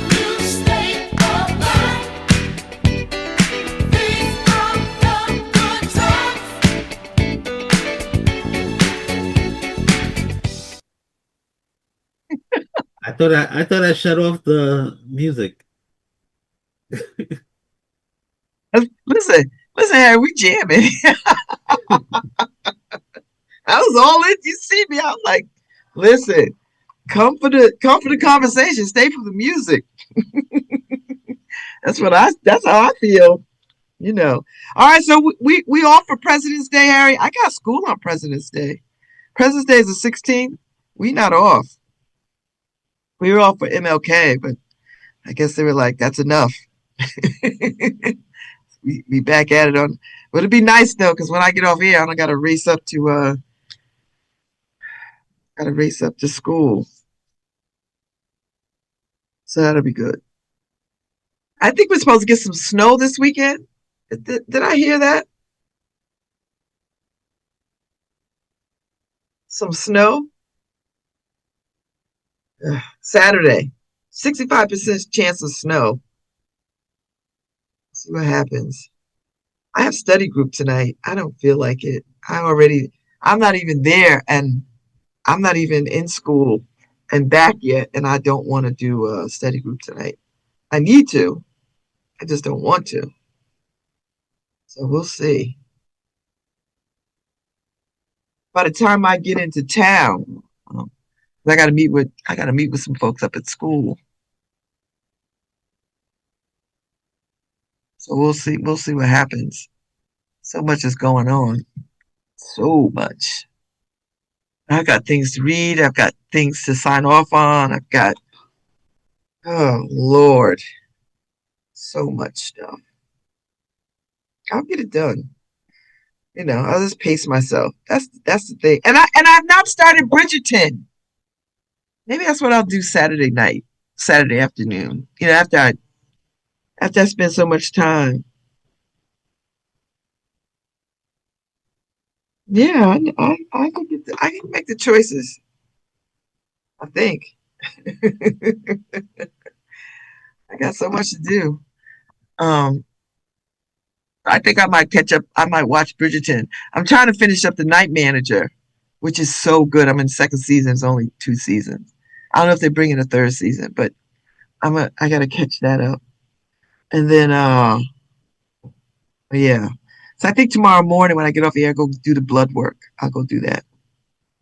new state of mind. These are the good times. I shut off the music. Listen, Harry, we jamming. I was all in. You see me? I'm like, listen, come for the conversation. Stay for the music. That's how I feel. All right, so we off for President's Day, Harry. I got school on President's Day. President's Day is the 16th. We not off. We were off for MLK, but I guess they were like, that's enough. we back at it on. But it'd be nice though, because when I get off here, I don't got to race up to school. So that'll be good. I think we're supposed to get some snow this weekend. Did I hear that? Some snow? Saturday. 65% chance of snow. See what happens. I have study group tonight. I don't feel like it. I'm not even there, and I'm not even in school and back yet, and I don't want to do a study group tonight. I need to. I just don't want to. So we'll see. By the time I get into town, I got to meet with some folks up at school. So we'll see. We'll see what happens. So much is going on. So much. I got things to read. I've got things to sign off on. Oh Lord, so much stuff. I'll get it done. I'll just pace myself. That's the thing. And I've not started Bridgerton. Maybe that's what I'll do Saturday night, Saturday afternoon. After I spend so much time. Yeah, I can make the choices. I think. I got so much to do. I think I might catch up. I might watch Bridgerton. I'm trying to finish up The Night Manager, which is so good. I'm in the second season. It's only 2 seasons. I don't know if they're bringing a 3rd season, but I gotta catch that up. And then yeah. So I think tomorrow morning when I get off here, I'll go do the blood work. I'll go do that.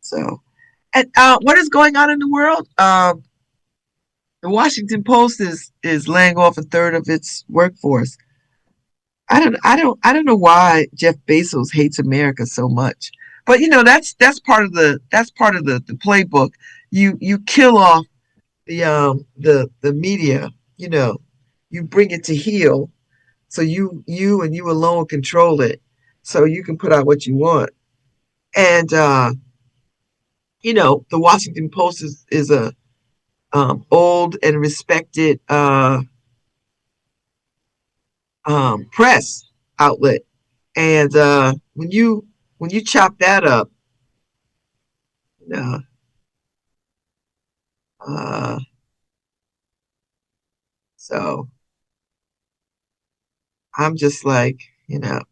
So, and what is going on in the world? The Washington Post is laying off a third of its workforce. I don't know why Jeff Bezos hates America so much. But that's part of the playbook. You kill off the media, you bring it to heel, so you and you alone control it, so you can put out what you want. And the Washington Post is a old and respected press outlet, and when you chop that up, so I'm just like,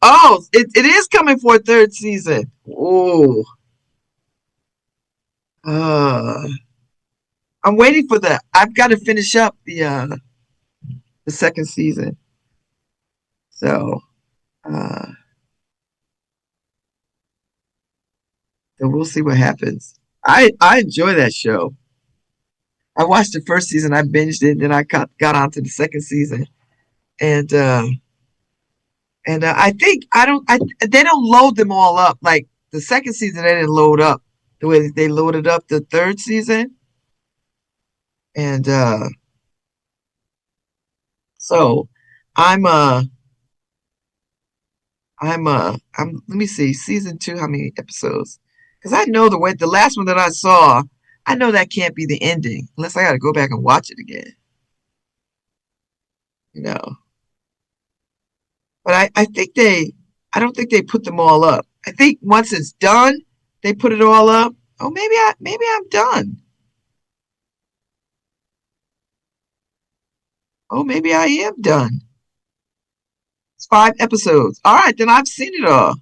oh, it is coming for a 3rd season. Oh, I'm waiting for I've got to finish up the 2nd season. So we'll see what happens. I enjoy that show. I watched the first season. I binged it, and then I got onto the second season, and I think they don't load them all up like the second season. They didn't load up the way that they loaded up the third season, and so I'm I'm let me see season two. How many episodes? Because I know the last one that I saw. I know that can't be the ending unless I got to go back and watch it again. You know, but I don't think they put them all up. I think once it's done, they put it all up. Oh, maybe I'm done. Oh, maybe I am done. It's 5 episodes. All right, then I've seen it all.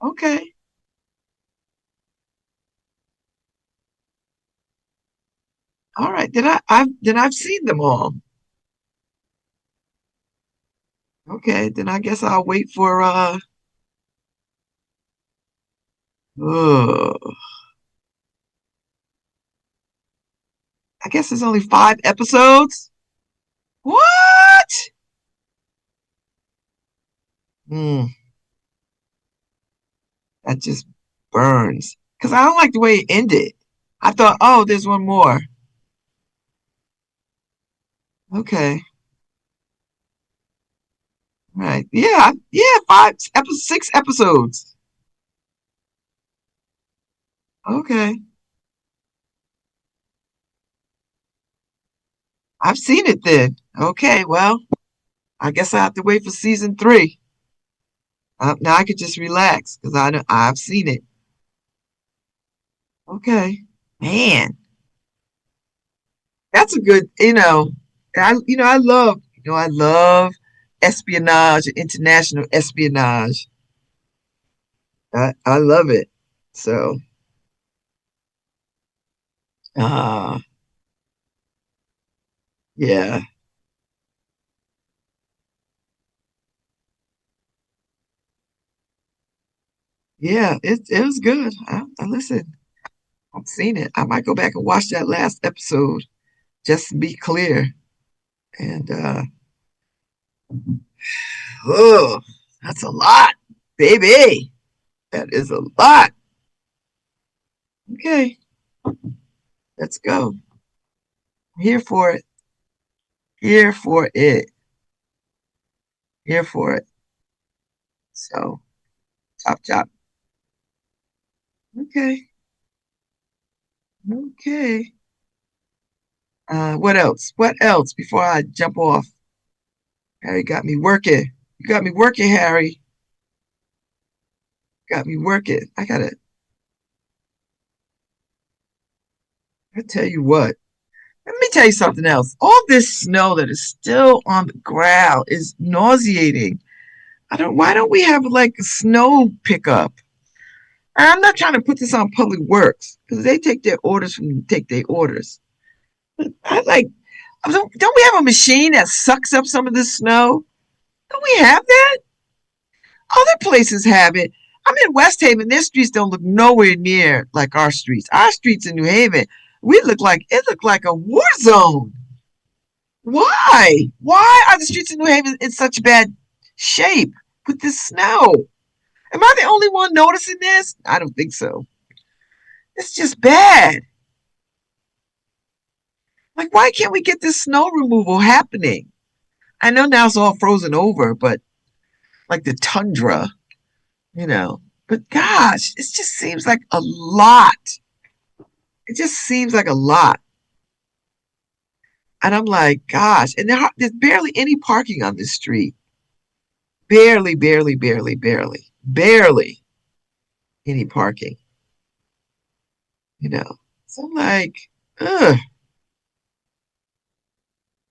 Okay. All right. I've seen them all. Okay, then I guess I'll wait for uh I guess there's only 5 episodes. What? Hmm, that just burns. Because I don't like the way it ended. I thought, oh, there's one more. Okay. Right. Yeah. Yeah. 6 episodes. Okay. I've seen it then. Okay. Well, I guess I have to wait for season three. Now I could just relax because I know I've seen it. Okay. Man, that's a good, I love espionage, international espionage. I love it. So, uh, yeah, yeah, it was good. I listen. I've seen it. I might go back and watch that last episode just to be clear. And oh, that's a lot, baby. That is a lot. Okay, let's go. Here for it. Here for it. Here for it. So, chop chop. Okay. Okay. What else? What else before I jump off? Harry got me working. You got me working, Harry. Got me working. I tell you what. Let me tell you something else. All this snow that is still on the ground is nauseating. Why don't we have like a snow pickup? I'm not trying to put this on Public Works because they take their orders. I like, don't we have a machine that sucks up some of this snow? Don't we have that? Other places have it. I'm in West Haven. Their streets don't look nowhere near like our streets. Our streets in New Haven, it looked like a war zone. Why? Why are the streets in New Haven in such bad shape with this snow? Am I the only one noticing this? I don't think so. It's just bad. Like, why can't we get this snow removal happening? I know now it's all frozen over, but like the tundra, you know. But gosh, it just seems like a lot. It just seems like a lot. And I'm like, gosh, and there's barely any parking on this street. Barely, barely, barely, barely, barely any parking, you know. So I'm like, ugh.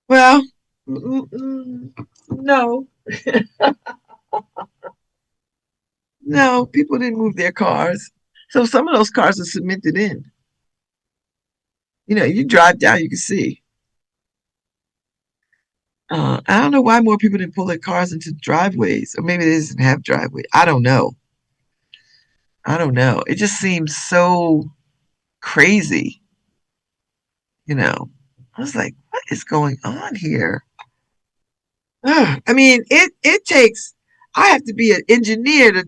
Well, no, no, people didn't move their cars. So some of those cars are cemented in. You know, you drive down, you can see. I don't know why more people didn't pull their cars into driveways, or maybe they didn't have driveways. I don't know. I don't know. It just seems so crazy, you know. I was like, what is going on here? I mean, it takes. I have to be an engineer to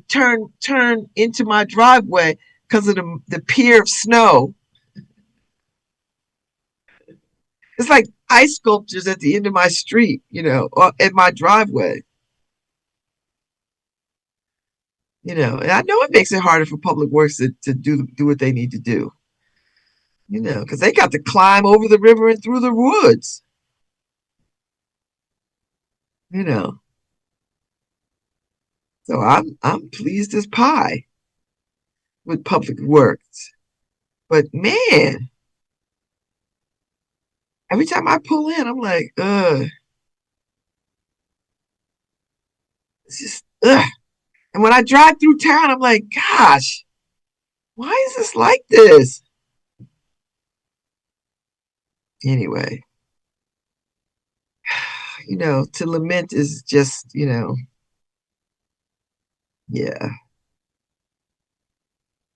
turn into my driveway because of the pier of snow. It's like ice sculptures at the end of my street, or at my driveway. And I know it makes it harder for public works to do what they need to do, because they got to climb over the river and through the woods, you know. So I'm pleased as pie with public works. But man, every time I pull in, I'm like, it's just And when I drive through town, I'm like, gosh, why is this like this? Anyway, to lament is just, yeah,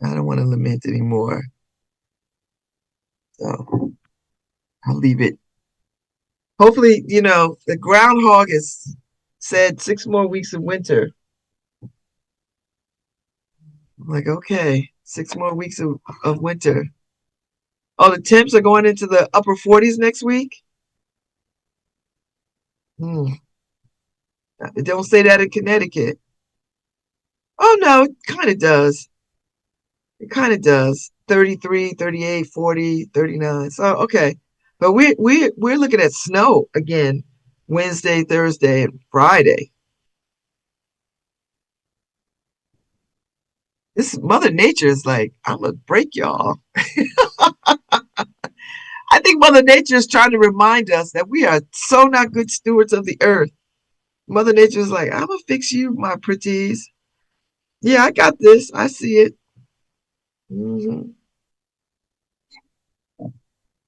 I don't want to lament anymore. So I'll leave it. Hopefully, the groundhog has said 6 more weeks of winter. I'm like, okay, 6 more weeks of winter. Oh, the temps are going into the upper 40s next week? It don't say that in Connecticut. Oh, no, it kind of does. It kind of does. 33, 38, 40, 39. So, okay. But we're looking at snow again Wednesday, Thursday, and Friday. This Mother Nature is like, I'm going to break y'all. I think Mother Nature is trying to remind us that we are so not good stewards of the earth. Mother Nature is like, I'm going to fix you, my pretties. Yeah, I got this. I see it. Mhm.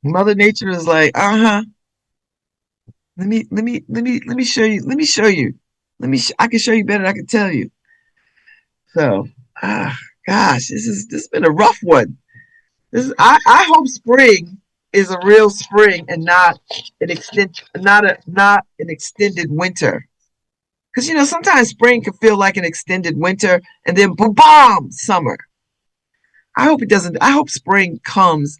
Mother Nature is like, uh-huh. Let me show you. Let me show you. I can show you better than I can tell you. So, ah, gosh, this has been a rough one. I hope spring is a real spring and not not an extended winter. Because sometimes spring can feel like an extended winter and then boom, bomb, summer. I hope it doesn't. I hope spring comes,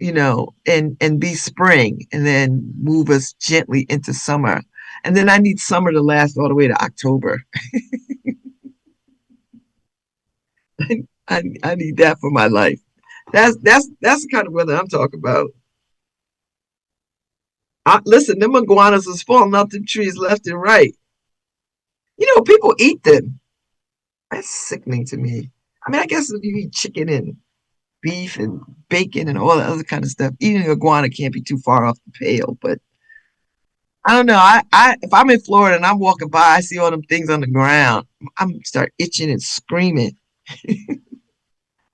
and be spring and then move us gently into summer. And then I need summer to last all the way to October. I need that for my life. That's the kind of weather I'm talking about. Listen, them iguanas is falling off the trees left and right. People eat them. That's sickening to me. I mean, I guess if you eat chicken and beef and bacon and all that other kind of stuff, eating an iguana can't be too far off the pale. But I don't know. If I'm in Florida and I'm walking by, I see all them things on the ground, I'm start itching and screaming.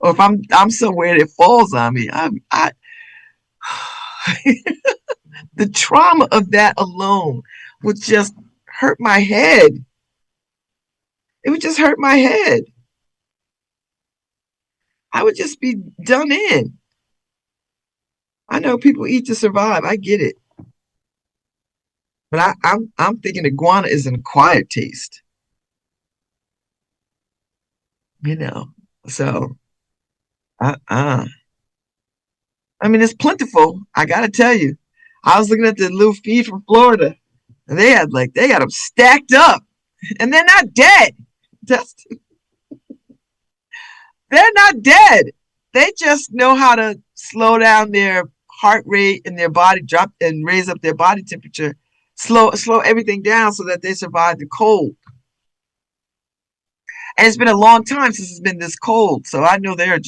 Or if I'm somewhere that falls on me, I the trauma of that alone would just hurt my head. It would just hurt my head. I would just be done in. I know people eat to survive. I get it. But I'm thinking iguana is an acquired taste. You know. So I mean, it's plentiful. I gotta tell you. I was looking at the little feed from Florida, and they got them stacked up, and they're not dead. That's They're not dead. They just know how to slow down their heart rate and their body drop and raise up their body temperature, slow everything down so that they survive the cold. And it's been a long time since it's been this cold, so I know they're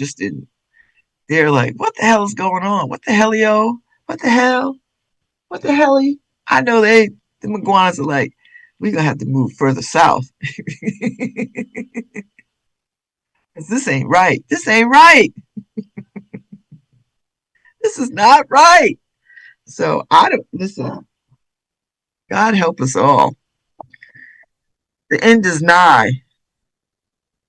like, what the hell is going on? What the hellio? What the hell? What the helly? I know the iguanas are like, we're gonna have to move further south. Because this ain't right. This ain't right. This is not right. So I don't listen. God help us all. The end is nigh.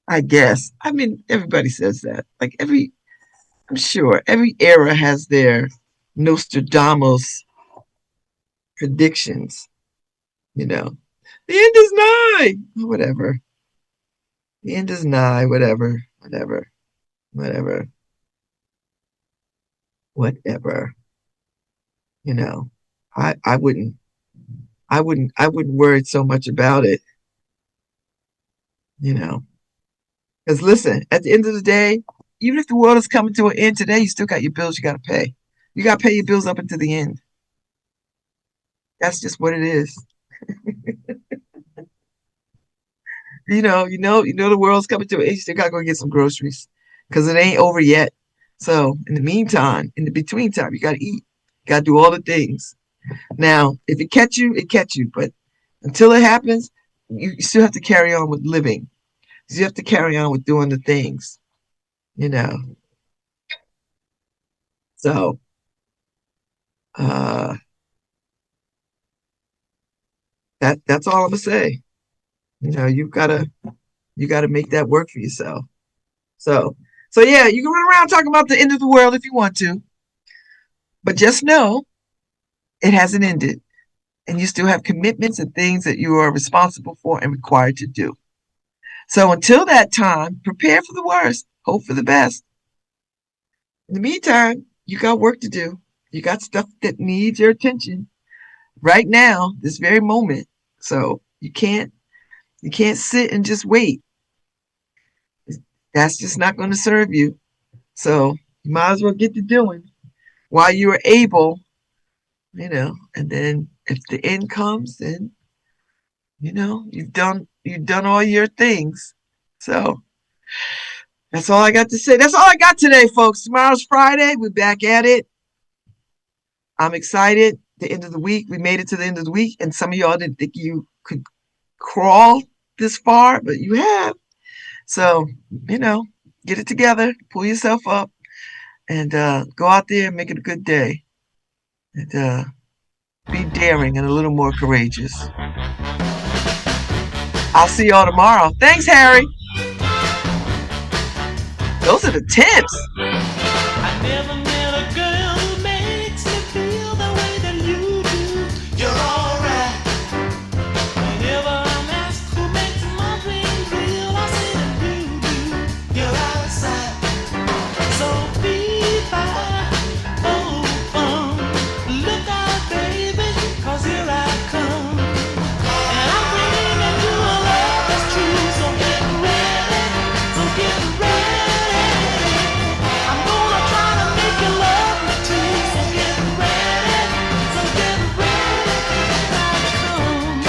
I guess. I mean, everybody says that. Like I'm sure every era has their Nostradamus predictions, you know. The end is nigh. Whatever. The end is nigh. Whatever. Whatever. Whatever. Whatever. You know. I wouldn't worry so much about it, you know. Because listen, at the end of the day, even if the world is coming to an end today, you still got your bills you got to pay. You got to pay your bills up until the end. That's just what it is. The world's coming to an end. You still got to go get some groceries because it ain't over yet. So in the meantime, in the between time, you got to eat. You got to do all the things. Now, if it catch you, it catch you. But until it happens, you still have to carry on with living. You have to carry on with doing the things, you know. So, that's all I'm gonna say. You know, you gotta make that work for yourself. So yeah, you can run around talking about the end of the world if you want to, but just know it hasn't ended, and you still have commitments and things that you are responsible for and required to do. So until that time, prepare for the worst, hope for the best. In the meantime, you got work to do. You got stuff that needs your attention right now, this very moment. So you can't sit and just wait. That's just not going to serve you. So you might as well get to doing while you are able, you know, and then if the end comes, then you've done all your things. So that's all I got to say. That's all I got today, folks. Tomorrow's Friday. We're back at it. I'm excited. The end of the week. We made it to the end of the week, and some of y'all didn't think you could crawl this far, but you have. So, get it together, pull yourself up, and go out there and make it a good day. And be daring and a little more courageous. I'll see y'all tomorrow. Thanks, Harry. Those are the tips. I never met a girl who makes me feel the way that you do. You're alright. Whenever I'm asked who makes my dreams real, I say that you do. You're outside. So be fine. Look out, baby, 'cause here I come. And I'm bringing you a love that's true. So get ready. So get ready. I'm gonna try to make you love me too. So get ready. So get ready. Here I come.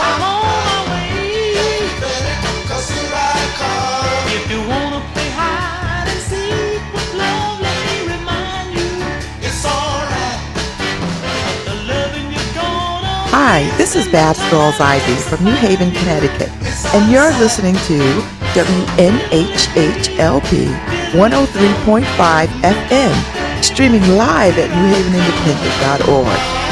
I'm on my way. If you wanna play hide and seek with love, let me remind you, it's alright. The loving you're gonna. Hi, this is Babz Girls Ivy from New Haven, Connecticut, and you're listening to WNHHLP 103.5 FM, streaming live at newhavenindependent.org.